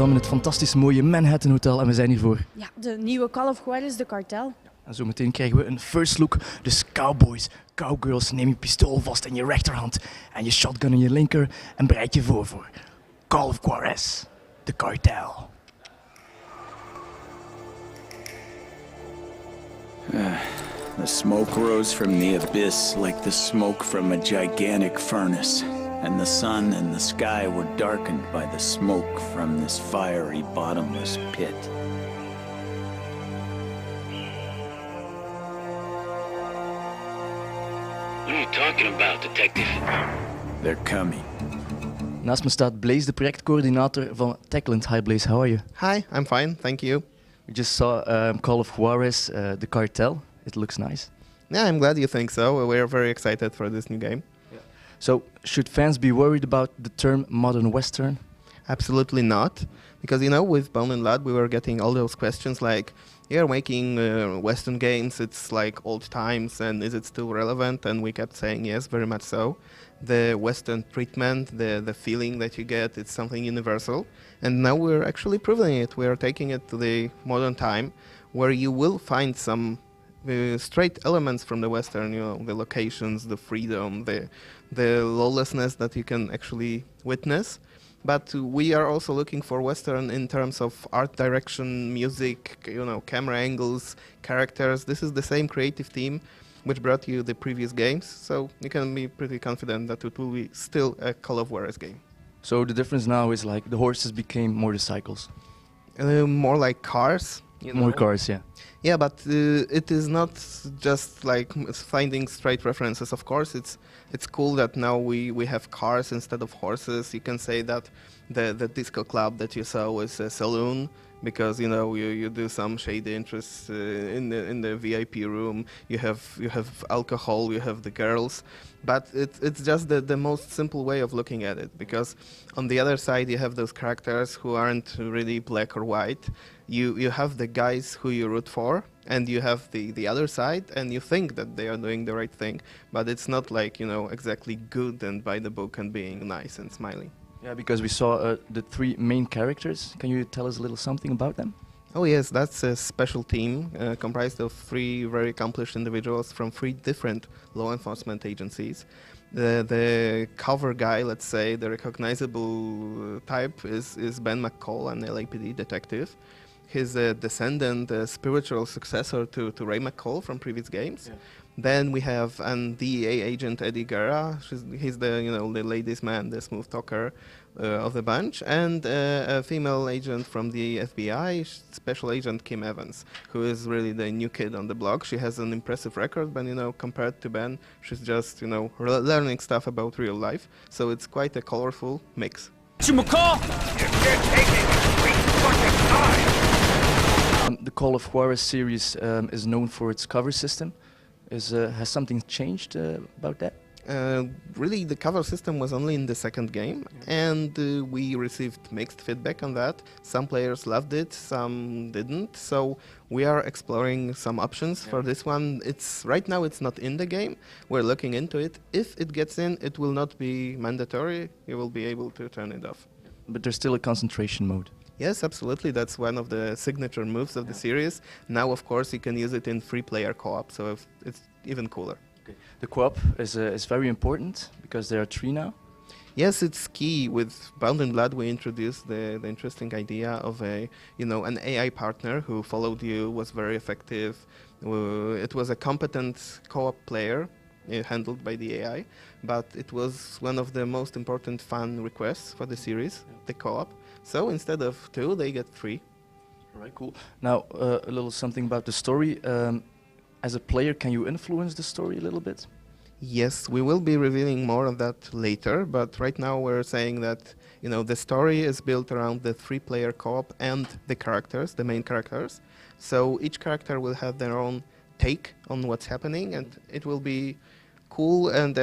Amsterdam in het fantastisch mooie Manhattan Hotel en we zijn hier voor. Ja, de nieuwe Call of Juarez, de Cartel. En zo meteen krijgen we een first look. Dus cowboys, cowgirls, neem je pistool vast in je rechterhand en je shotgun in je linker en bereid je voor Call of Juarez, de Cartel. The smoke rose from the abyss like the smoke from a gigantic furnace, and the sun and the sky were darkened by the smoke from this fiery bottomless pit. What are you talking about, detective? They're coming. Naast me staat Blaze, de projectcoördinator van Techland. Hi Blaze, how are you? Hi, I'm fine, thank you. We just saw Call of Juarez, the Cartel. It looks nice. Yeah, I'm glad you think so. We're very excited for this new game. So, should fans be worried about the term modern western? Absolutely not. Because, you know, with Bone and Lad, we were getting all those questions like, you're making Western games, it's like old times, and is it still relevant? And we kept saying yes, very much so. The Western treatment, the feeling that you get, it's something universal. And now we're actually proving it. We are taking it to the modern time, where you will find some straight elements from the Western, you know, the locations, the freedom, the lawlessness that you can actually witness. But we are also looking for Western in terms of art direction, music, you know, camera angles, characters. This is the same creative team which brought you the previous games, so you can be pretty confident that it will be still a Call of Juarez game. So the difference now is like the horses became motorcycles. More like cars. You know? More cars, yeah. Yeah, but it is not just like finding straight references. Of course, it's cool that now we have cars instead of horses. You can say that the disco club that you saw was a saloon because you know you do some shady interests in the VIP room. You have alcohol. You have the girls. But it's just the most simple way of looking at it, because on the other side you have those characters who aren't really black or white. You have the guys who you root for, and you have the other side, and you think that they are doing the right thing, but it's not like, you know, exactly good and by the book and being nice and smiling. Yeah, because we saw the three main characters. Can you tell us a little something about them? Oh yes, that's a special team comprised of three very accomplished individuals from three different law enforcement agencies. The cover guy, let's say, the recognizable type is Ben McCall, an LAPD detective. He's a descendant, a spiritual successor to Ray McCall from previous games. Yeah. Then we have an DEA agent, Eddie Guerra. He's the the ladies' man, the smooth talker of the bunch, and a female agent from the FBI, Special Agent Kim Evans, who is really the new kid on the block. She has an impressive record, but compared to Ben, she's just learning stuff about real life. So it's quite a colorful mix. McCall! You're taking fucking time! The Call of Juarez series is known for its cover system. Has something changed about that? Really, the cover system was only in the second game, and we received mixed feedback on that. Some players loved it, some didn't. So we are exploring some options for this one. Right now it's not in the game. We're looking into it. If it gets in, it will not be mandatory. You will be able to turn it off. But there's still a concentration mode. Yes, absolutely. That's one of the signature moves of the series. Now, of course, you can use it in three-player co-op, so it's even cooler. Okay. The co-op is very important because there are three now. Yes, it's key. With Bound in Blood, we introduced the interesting idea of an AI partner who followed you, was very effective. It was a competent co-op player handled by the AI, but it was one of the most important fan requests for the series, the co-op. So instead of two, they get three. All right, cool. Now, a little something about the story. As a player, can you influence the story a little bit? Yes, we will be revealing more of that later, but right now we're saying that the story is built around the three-player co-op and the characters, the main characters. So each character will have their own take on what's happening, and it will be cool and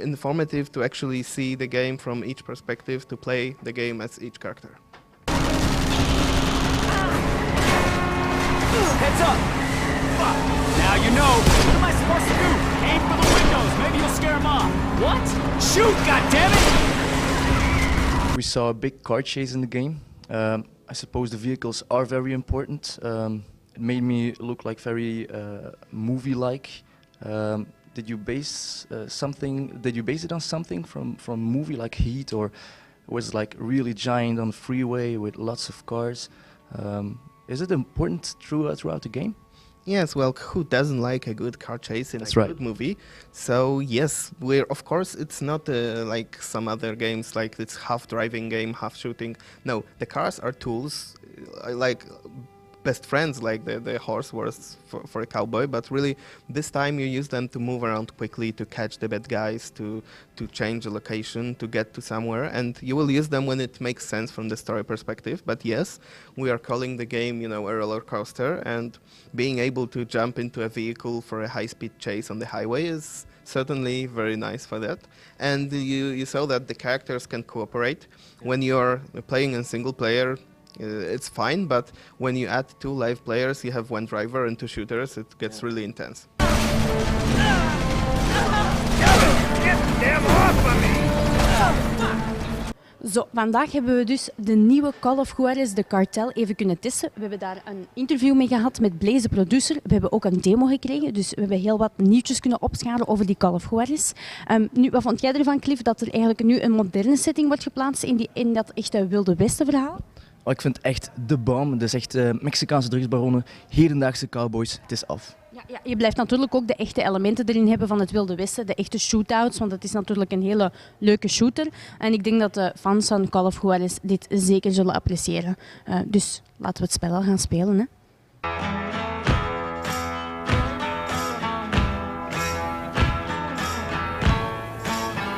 informative to actually see the game from each perspective, to play the game as each character. Heads up! Fuck! Now you know. What am I supposed to do? Aim for the windows. Maybe you'll scare them off. What? Shoot, goddammit! We saw a big car chase in the game. I suppose the vehicles are very important. It made me look like very movie-like. Did you base it on something from movie like Heat, or was it like really giant on the freeway with lots of cars? Is it important throughout the game? Yes, well, who doesn't like a good car chase in That's a right. good movie? So yes, of course, it's not like some other games, like it's half driving game, half shooting. No, the cars are tools, like best friends, like the horse was for a cowboy, but really this time you use them to move around quickly, to catch the bad guys, to change the location, to get to somewhere, and you will use them when it makes sense from the story perspective. But yes, we are calling the game, a roller coaster, and being able to jump into a vehicle for a high-speed chase on the highway is certainly very nice for that. And you saw that the characters can cooperate. When you're playing in single player, it's fine, but when you add 2 live players, you have 1 driver and 2 shooters, it gets really intense. Zo, vandaag hebben we dus de nieuwe Call of Juarez, de Cartel, even kunnen testen. We hebben daar een interview mee gehad met Blaze, de producer. We hebben ook een demo gekregen, dus we hebben heel wat nieuwtjes kunnen opschalen over die Call of Juarez. Nu, wat vond jij ervan, Cliff, dat er eigenlijk nu een moderne setting wordt geplaatst in dat echte Wilde Westen verhaal? Oh, ik vind het echt de bom. Het is echt Mexicaanse drugsbaronnen, hedendaagse cowboys. Het is af. Ja, je blijft natuurlijk ook de echte elementen erin hebben van het Wilde Westen, de echte shootouts, want het is natuurlijk een hele leuke shooter. En ik denk dat de fans van Call of Juarez dit zeker zullen appreciëren. Dus laten we het spel al gaan spelen, hè.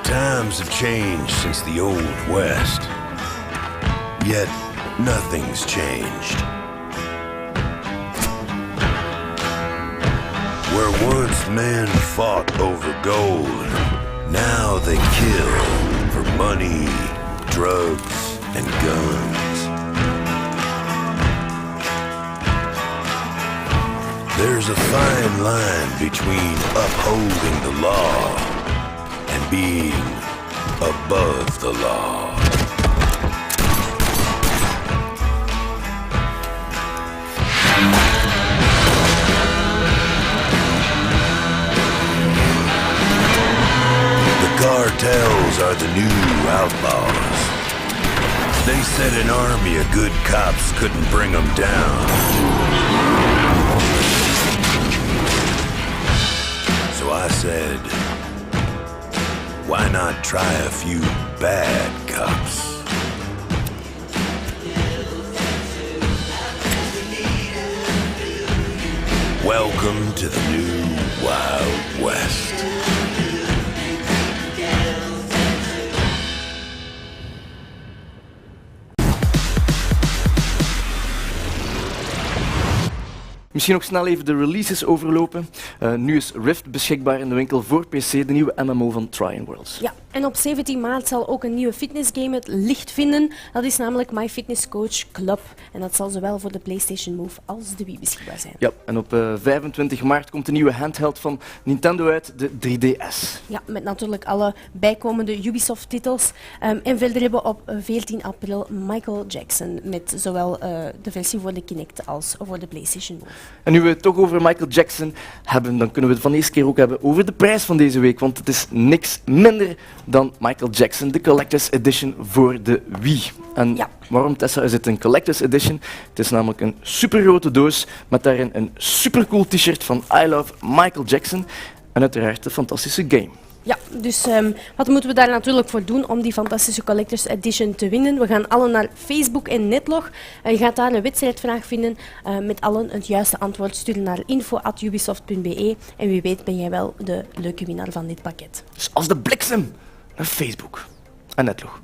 Times have changed since the Old West, yet nothing's changed. Where once men fought over gold, now they kill for money, drugs, and guns. There's a fine line between upholding the law and being above the law. Cartels are the new outlaws. They said an army of good cops couldn't bring them down. So I said, why not try a few bad cops? Welcome to the new Wild West. Misschien nog snel even de releases overlopen. Nu is Rift beschikbaar in de winkel voor PC, de nieuwe MMO van Tryon Worlds. Ja, en op 17 maart zal ook een nieuwe fitnessgame het licht vinden. Dat is namelijk My Fitness Coach Club. En dat zal zowel voor de PlayStation Move als de Wii beschikbaar zijn. Ja, en op 25 maart komt de nieuwe handheld van Nintendo uit, de 3DS. Ja, met natuurlijk alle bijkomende Ubisoft-titels. En verder hebben we op 14 april Michael Jackson met zowel de versie voor de Kinect als voor de PlayStation Move. En nu we het toch over Michael Jackson hebben, dan kunnen we het van deze keer ook hebben over de prijs van deze week. Want het is niks minder dan Michael Jackson, de Collector's Edition voor de Wii. En ja. Waarom, Tessa, is het een Collector's Edition? Het is namelijk een supergrote doos met daarin een supercool t-shirt van I Love Michael Jackson. En uiteraard de fantastische game. Ja, dus wat moeten we daar natuurlijk voor doen om die fantastische Collector's Edition te winnen? We gaan allen naar Facebook en Netlog. Je gaat daar een wedstrijdvraag vinden. Met allen het juiste antwoord sturen naar info@ubisoft.be. En wie weet ben jij wel de leuke winnaar van dit pakket. Dus als de bliksem naar Facebook en Netlog.